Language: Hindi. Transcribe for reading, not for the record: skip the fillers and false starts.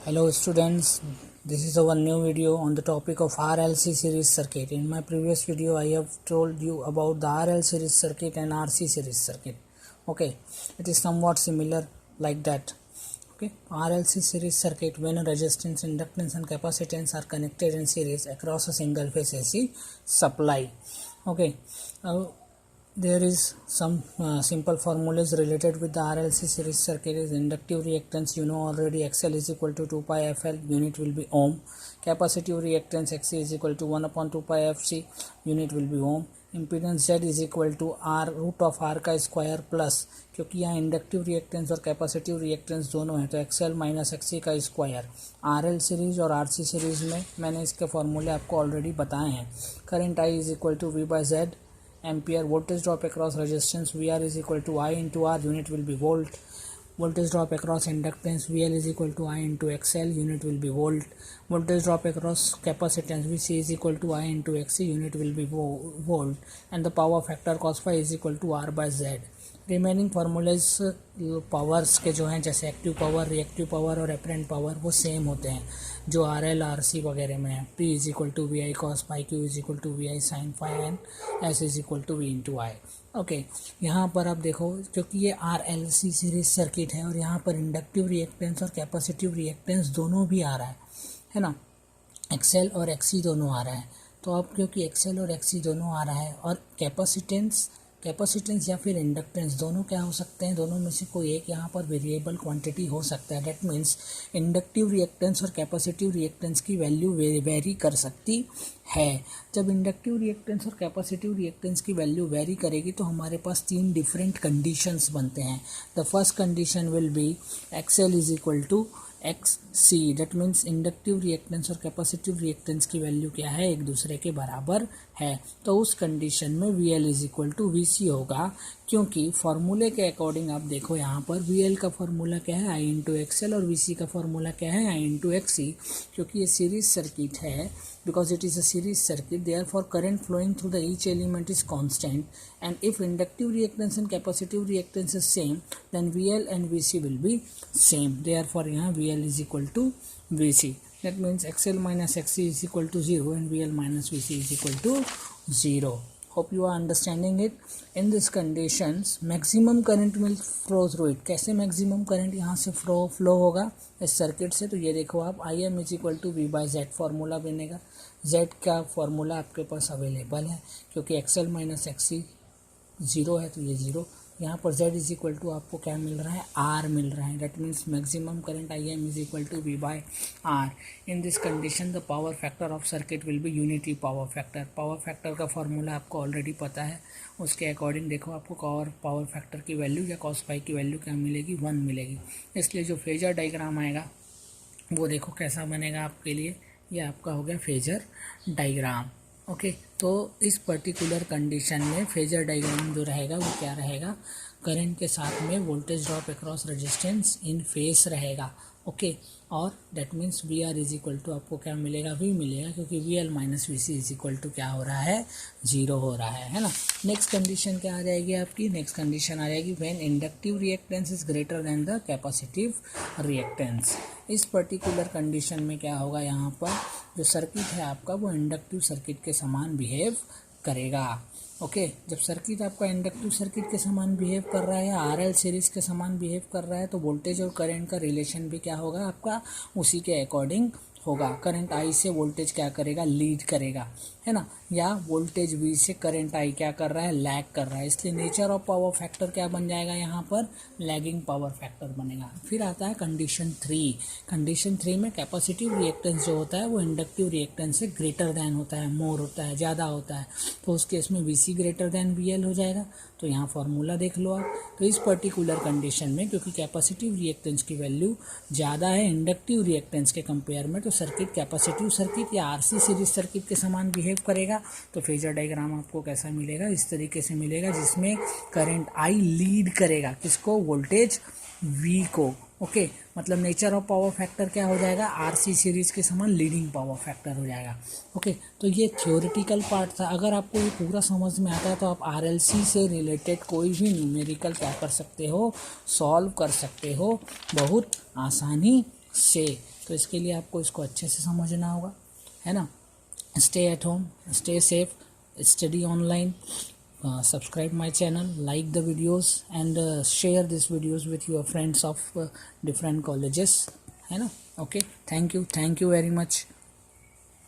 Hello students, this is our new video on the topic of RLC series circuit. In my previous video I have told you about the RL series circuit and RC series circuit. Okay, it is somewhat similar like that. Okay, RLC series circuit, when a resistance, inductance and capacitance are connected in series across a single phase AC supply. Okay, there is some simple formulas related with the RLC series circuit. Is inductive reactance, you know already, XL is equal to 2 pi FL, unit will be ohm. Capacitive reactance, XC is equal to 1 upon 2 pi FC, unit will be ohm. Impedance Z is equal to R root of R का स्क्वायर प्लस, क्योंकि यहाँ इंडक्टिव रिएक्टेंस और कैपेसिटिव रिएक्टेंस दोनों है तो XL माइनस XC का स्क्वायर. RL सीरीज और RC सीरीज में मैंने इसके फॉर्मूले आपको ऑलरेडी बताए हैं. Current I is equal to V by Z ampere. Voltage drop across resistance, VR is equal to I into R, unit will be volt. Voltage drop across inductance, VL is equal to I into XL, unit will be volt. Voltage drop across capacitance, VC is equal to I into XC, unit will be volt. And the power factor cos phi is equal to R by Z. Remaining formulas powers के जो हैं, जैसे एक्टिव पावर, रिएक्टिव पावर और एपरेंट पावर, वो सेम होते हैं जो आर एल आर सी वगैरह में है. P is equal to V I cos pi, Q is equal to V I sine phi, and S is equal to V into I. Okay, यहाँ पर आप देखो, क्योंकि ये R L C series circuit है और यहाँ पर इंडक्टिव रिएक्टेंस और कैपेसिटिव रिएक्टेंस दोनों भी आ रहा है ना, एक्सएल और एक्सी दोनों आ रहा है. तो अब क्योंकि एक्सएल और एक्सी दोनों आ रहा है और कैपेसिटेंस या फिर इंडक्टेंस दोनों क्या हो सकते हैं, दोनों में से कोई एक यहाँ पर वेरिएबल क्वांटिटी हो सकता है. डेट मीन्स इंडक्टिव रिएक्टेंस और कैपेसिटिव रिएक्टेंस की वैल्यू वेरी कर सकती है. जब इंडक्टिव रिएक्टेंस और कैपेसिटिव रिएक्टेंस की वैल्यू वेरी करेगी तो हमारे पास तीन डिफरेंट कंडीशंस बनते हैं. The first condition will be XL is equal to XC. That means inductive reactance और कैपेसिटिव रिएक्टेंस की वैल्यू क्या है, एक दूसरे के बराबर है. तो उस कंडीशन में VL is equal to VC होगा, क्योंकि फॉर्मूले के अकॉर्डिंग आप देखो यहाँ पर VL का फॉर्मूला क्या है, I इंटू XL, और VC का फॉर्मूला क्या है, I इंटू XC. क्योंकि ये सीरीज सर्किट है, because it is a series circuit, therefore current flowing through the each element is constant, and if inductive reactance and capacitive reactance is same, then VL and VC will be same. Therefore यहाँ VL is equal to VC. That means XL minus XC is equal to 0 and VL minus VC is equal to 0. Hope you are understanding it. In this conditions maximum current will flow through it. कैसे maximum current यहाँ से flow होगा इस सर्किट से, तो ये देखो आप, IM is equal to V by Z formula बनेगा. Z का फॉर्मूला आपके पास अवेलेबल है, क्योंकि XL माइनस XC 0 है तो ये 0. यहाँ पर Z इज इक्वल टू आपको क्या मिल रहा है, R मिल रहा है. That means maximum current IM is equal to V by R. In this condition the power factor of circuit will be unity power factor. Power factor का फॉर्मूला आपको ऑलरेडी पता है, उसके अकॉर्डिंग देखो आपको पावर फैक्टर की वैल्यू या कॉस पाई की वैल्यू क्या मिलेगी, 1 मिलेगी. इसलिए जो फेजर डायग्राम आएगा वो देखो कैसा बनेगा आपके लिए, ये आपका हो गया फेजर डायग्राम. ओके, तो इस पर्टिकुलर कंडीशन में फेजर डायग्राम जो रहेगा वो क्या रहेगा, करंट के साथ में voltage drop across resistance in phase रहेगा. ओके, और that means V R is equal to आपको क्या मिलेगा, वी मिलेगा, क्योंकि V L minus V C is equal to क्या हो रहा है, 0 हो रहा है ना. नेक्स्ट कंडीशन क्या आ जाएगी आपकी, नेक्स्ट कंडीशन आ जाएगी when inductive reactance is greater than the capacitive reactance. इस पर्टिकुलर कंडीशन में क्या होगा, यहाँ पर जो सर्किट है आपका वो इंडक्टिव सर्किट के समान बिहेव करेगा. ओके, जब सर्किट आपका इंडक्टिव सर्किट के समान बिहेव कर रहा है या आरएल सीरीज के समान बिहेव कर रहा है, तो वोल्टेज और करंट का रिलेशन भी क्या होगा आपका, उसी के अकॉर्डिंग होगा. करंट आई से वोल्टेज क्या करेगा, लीड करेगा, है ना, या वोल्टेज वी से करंट आई क्या कर रहा है, लैग कर रहा है. इसलिए नेचर ऑफ पावर फैक्टर क्या बन जाएगा, यहाँ पर लैगिंग पावर फैक्टर बनेगा. फिर आता है कंडीशन 3. कंडीशन 3 में कैपेसिटिव रिएक्टेंस जो होता है वो इंडक्टिव रिएक्टेंस से ग्रेटर दैन होता है, मोर होता है, ज़्यादा होता है. तो उस केस में VC ग्रेटर दैन VL हो जाएगा. तो यहाँ फॉर्मूला देख लो आप. तो इस पर्टिकुलर कंडीशन में क्योंकि कैपेसिटिव रिएक्टेंस की वैल्यू ज़्यादा है इंडक्टिव रिएक्टेंस के कंपेयर में, तो सर्किट कैपेसिटिव सर्किट या RC सीरीज सर्किट के समान बिहेव करेगा. तो फेजर डायग्राम आपको कैसा मिलेगा, इस तरीके से मिलेगा, जिसमें करंट आई लीड करेगा किसको, वोल्टेज V को. ओके, मतलब नेचर ऑफ पावर फैक्टर क्या हो जाएगा, RC सीरीज के समान लीडिंग पावर फैक्टर हो जाएगा. ओके, तो ये थ्योरेटिकल पार्ट था. अगर आपको ये पूरा समझ में आता है तो आप RLC से रिलेटेड कोई भी न्यूमेरिकल क्या कर सकते हो, सॉल्व कर सकते हो बहुत आसानी से. तो इसके लिए आपको इसको अच्छे से समझना होगा, है ना। Stay at home, stay safe, study online, subscribe my channel, like the videos and share these videos with your friends of different colleges, है ना। Okay, thank you very much.